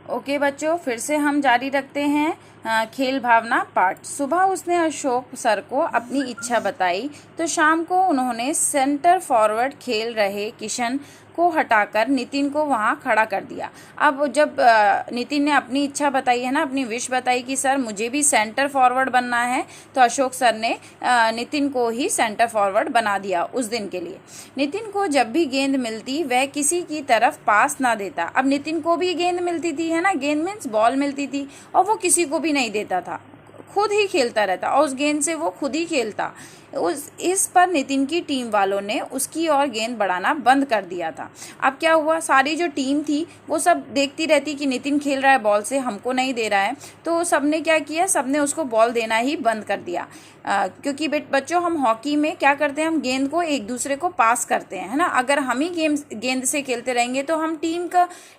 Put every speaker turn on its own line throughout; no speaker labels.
Okay बच्चों, फिर से हम जारी रखते हैं खेल भावना पार्ट। सुबह उसने अशोक सर को अपनी इच्छा बताई तो शाम को उन्होंने सेंटर फॉरवर्ड खेल रहे किशन को हटाकर नितिन को वहां खड़ा कर दिया। अब जब नितिन ने अपनी इच्छा बताई है ना, अपनी विश बताई कि सर मुझे भी सेंटर फॉरवर्ड बनना है, तो अशोक सर ने नितिन को ही सेंटर फॉरवर्ड बना दिया उस दिन के लिए। नितिन को जब भी गेंद मिलती वह किसी की तरफ पास ना देता। अब नितिन को भी गेंद मिलती थी है ना, गेंद मीन्स बॉल मिलती थी, और वो किसी को भी नहीं देता था, खुद ही खेलता रहता और उस गेंद से वो खुद ही खेलता। इस पर नितिन की टीम वालों ने उसकी ओर गेंद बढ़ाना बंद कर दिया था। अब क्या हुआ, सारी जो टीम थी वो सब देखती रहती कि नितिन खेल रहा है बॉल से, हमको नहीं दे रहा है, तो सबने क्या किया, सबने उसको बॉल देना ही बंद कर दिया। क्योंकि बच्चों हम हॉकी में क्या करते हैं, हम गेंद को एक दूसरे को पास करते हैं है ना। अगर हम ही गेंद से खेलते रहेंगे तो हम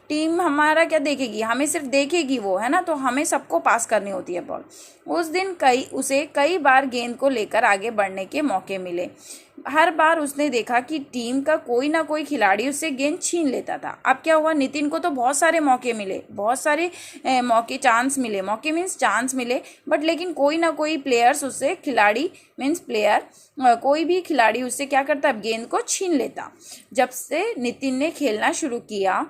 टीम हमारा क्या देखेगी, हमें सिर्फ देखेगी वो है ना, तो हमें सबको पास करनी होती है बॉल। उस दिन उसे कई बार गेंद को लेकर आगे बढ़ने के मौके मिले। हर बार उसने देखा कि टीम का कोई ना कोई खिलाड़ी उससे गेंद छीन लेता था। अब क्या हुआ, नितिन को तो बहुत सारे मौके मिले, बहुत सारे चांस मिले, मौके मीन्स चांस मिले, बट लेकिन कोई ना कोई प्लेयर्स उससे खिलाड़ी मीन्स प्लेयर कोई भी खिलाड़ी उससे क्या करता, गेंद को छीन लेता। जब से नितिन ने खेलना शुरू किया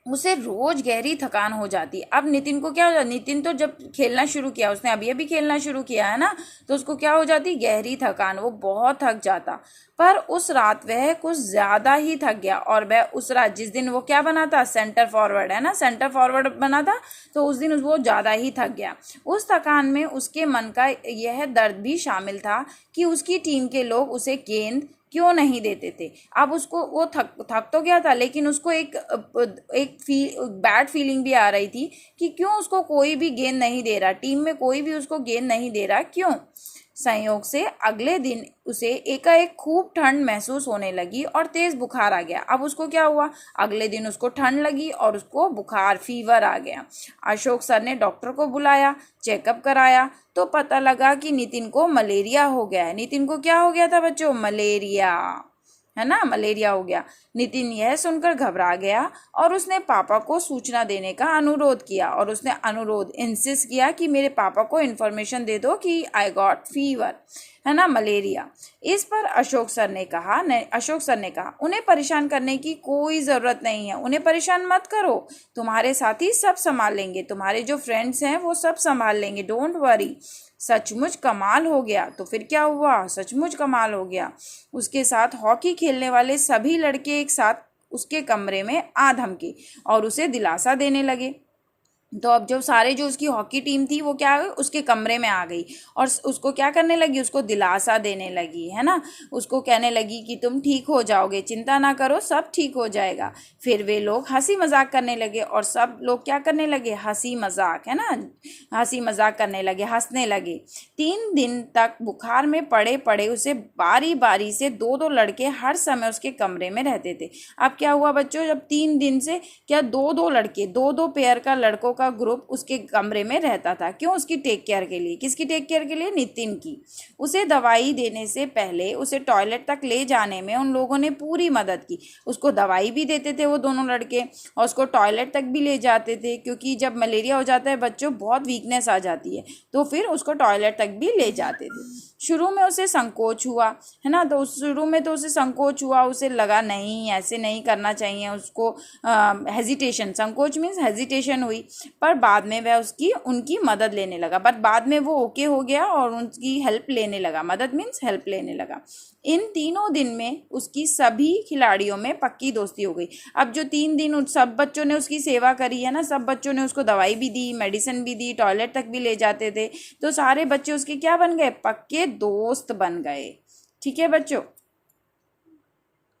उसे रोज गहरी थकान हो जाती। अब नितिन को क्या हो जाता, नितिन तो जब खेलना शुरू किया, उसने अभी खेलना शुरू किया है ना, तो उसको क्या हो जाती, गहरी थकान, वो बहुत थक जाता। पर उस रात वह कुछ ज्यादा ही थक गया और वह उस रात जिस दिन वो क्या बना था, सेंटर फॉरवर्ड है ना, सेंटर फॉरवर्ड बना था, तो उस दिन वो ज्यादा ही थक गया। उस थकान में उसके मन का यह दर्द भी शामिल था कि उसकी टीम के लोग उसे गेंद क्यों नहीं देते थे। अब उसको वो थक तो गया था, लेकिन उसको एक बैड फीलिंग भी आ रही थी कि क्यों उसको कोई भी गेंद नहीं दे रहा, टीम में कोई भी उसको गेंद नहीं दे रहा, क्यों। संयोग से अगले दिन उसे एकाएक खूब ठंड महसूस होने लगी और तेज बुखार आ गया। अब उसको क्या हुआ, अगले दिन उसको ठंड लगी और उसको बुखार फीवर आ गया। अशोक सर ने डॉक्टर को बुलाया, चेकअप कराया तो पता लगा कि नितिन को मलेरिया हो गया है। नितिन को क्या हो गया था बच्चों, मलेरिया है ना, मलेरिया हो गया। नितिन यह सुनकर घबरा गया और उसने पापा को सूचना देने का अनुरोध किया, और उसने इंसिस्ट किया कि मेरे पापा को इन्फॉर्मेशन दे दो कि आई गॉट फीवर है ना, मलेरिया। इस पर अशोक सर ने कहा उन्हें परेशान करने की कोई ज़रूरत नहीं है, उन्हें परेशान मत करो, तुम्हारे साथी सब संभाल लेंगे, तुम्हारे जो फ्रेंड्स हैं वो सब संभाल लेंगे, डोंट वरी। सचमुच कमाल हो गया। तो फिर क्या हुआ, सचमुच कमाल हो गया। उसके साथ हॉकी खेलने वाले सभी लड़के एक साथ उसके कमरे में आ धमके और उसे दिलासा देने लगे। तो अब जो उसकी हॉकी टीम थी वो क्या उसके कमरे में आ गई और उसको क्या करने लगी, उसको दिलासा देने लगी है ना, उसको कहने लगी कि तुम ठीक हो जाओगे, चिंता ना करो, सब ठीक हो जाएगा। फिर वे लोग हंसी मजाक करने लगे और सब लोग क्या करने लगे, हंसी मजाक है ना, हंसी मजाक करने लगे, हंसने लगे। 3 दिन तक बुखार में पड़े पड़े उसे बारी बारी से 2-2 लड़के हर समय उसके कमरे में रहते थे। अब क्या हुआ बच्चों, जब 3 दिन से क्या 2-2 लड़के, 2-2 पेयर का लड़कों का ग्रुप उसके कमरे में रहता था। क्यों, उसकी टेक केयर के लिए। किसकी टेक केयर के लिए, नितिन की। उसे दवाई देने से पहले उसे टॉयलेट तक ले जाने में उन लोगों ने पूरी मदद की। उसको दवाई भी देते थे वो दोनों लड़के और उसको टॉयलेट तक भी ले जाते थे, क्योंकि जब मलेरिया हो जाता है बच्चों बहुत वीकनेस आ जाती है, तो फिर उसको टॉयलेट तक भी ले जाते थे। शुरू में उसे संकोच हुआ है ना, तो शुरू में तो उसे संकोच हुआ, उसे लगा नहीं ऐसे नहीं करना चाहिए, उसको हेजिटेशन, संकोच मीन्स हेजिटेशन हुई, पर बाद में वह उनकी मदद लेने लगा। बट बाद में वो ओके हो गया और उनकी हेल्प लेने लगा, मदद मीन्स हेल्प लेने लगा। इन 3 दिन में उसकी सभी खिलाड़ियों में पक्की दोस्ती हो गई। अब जो 3 दिन उन सब बच्चों ने उसकी सेवा करी है ना, सब बच्चों ने उसको दवाई भी दी, मेडिसिन भी दी, टॉयलेट तक भी ले जाते थे, तो सारे बच्चे उसके क्या बन गए, पक्के दोस्त बन गए। ठीक है बच्चों।